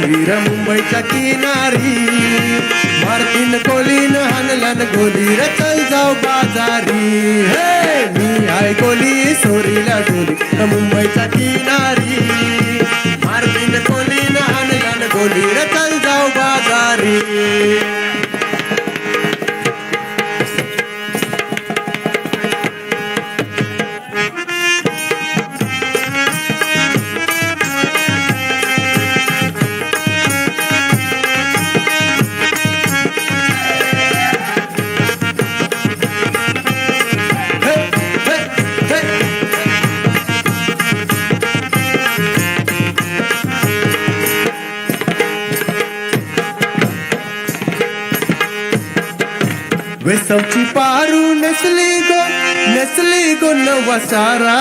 वीर मुंबईच्या किनारी, मारतीन कोलीन हाणलन गोली रे चल जाऊ बाजारी. हे मी आहे कोली सोरीला डोली मुंबईच्या किनारी, मारतीन कोलीन हाणलन गोली रे चल जाऊ बाजारी. वेसवची पारू नेसली गो नवसारा,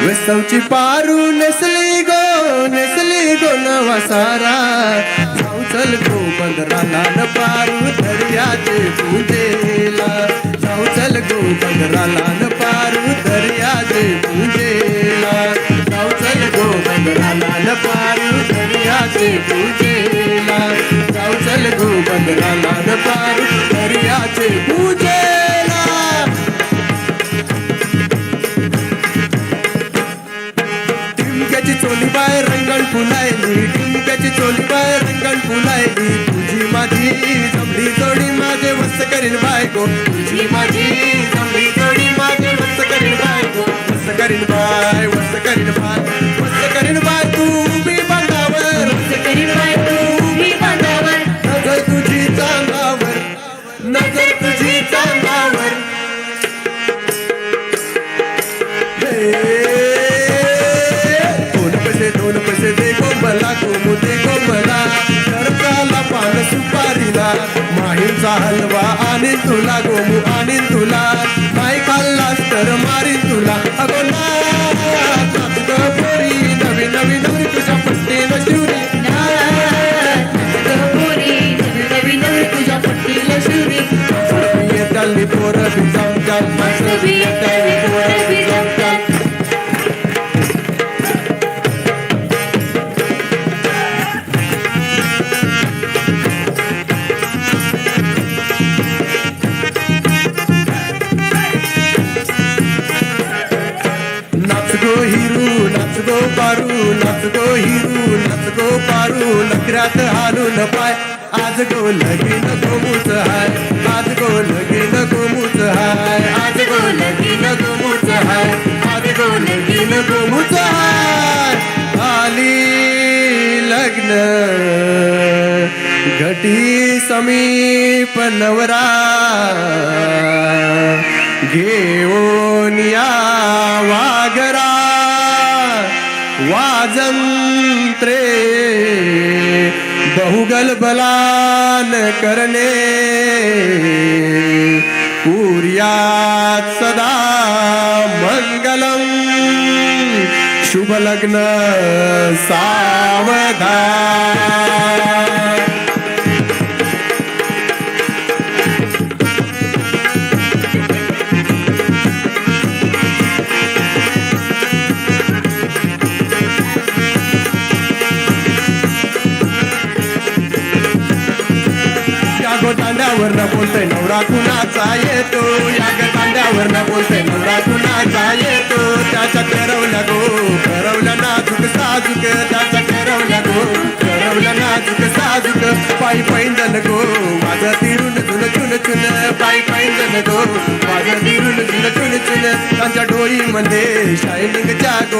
वेसवची पारू नेसली गो नवसारा. जाऊ चल गो बंदराला न पारू दर्याचे पूजेला, जाऊ चल गो बंदराला न पारू दर्याचे पूजेला, जाऊ चल गो बंदराला न पारू दर्याचे पूजेला, जाऊ चल गो बंदराला न पारू दर्याचे पूजेला. टिमक्याची चोली बाय रंगण फुलायली, टिमक्याची चोली बाय रंगण फुलायली. तुझी माझी जमली जोडी माझे वस्त करीन बायको, तुझी माझी जमली जोडी माझे वस्त करीन बायको, वस्त करीन बाय, वस्त करीन बाय, वस्त करीन बाय. तू उभी बांधावर, वस्त करीन बाय, तू उभी बांधावर. नजर तुझी चांगावर, नजर तुझी चांगावर. दोन पैसे दे गो मला, गोमू दे गो मला. सरकाला पान सुपारीला, माहीमचा हलवा आणि तुला, गोमू आणि तुला. नाही खाल्लास तर मारीन तुला. अगो नाच ग पोरी, नवी नवी नवरी तुझ्या पट्टीला शिवरी. तुझ्या पट्टीला शिवरी. येताली पोरं बी जाऊन चाल, येताली पोरं बी जाऊन चाल. नाच गो हिरू, नाच गो पारू, नाच गो हिरू, नाच गो पारू. नखऱ्यात हालून पाय, आज गो लगीन गोमूच हाय, आज गो लगीन गोमूच हाय, आज गो लगीन गोमूच हाय, आज गो लगीन गोमूच हाय. आली लग्न घटी समीप नवरा, घेऊन या वागरा. वाजंत्रे बहुगल बलान करणे, कुर्यात सदा मंगलम. शुभ लग्न सावधान. तांड्यावरनं बोलतोय नवरा कुणाचा येतो, या ग तांड्यावरनं बोलतोय नवरा कुणाचा येतो. त्याच्या करवल्या गो, करवल्या नाजूक साजूक, त्याच्या करवल्या गो, करवल्या नाजूक साजूक. पायी पैंजन गो माझं तिरून चुन चुन चुन, पायी पैंजन गो माझं तिरून चुन चुन चुन. त्यांच्या डोईमध्ये शायनिंगच्या गो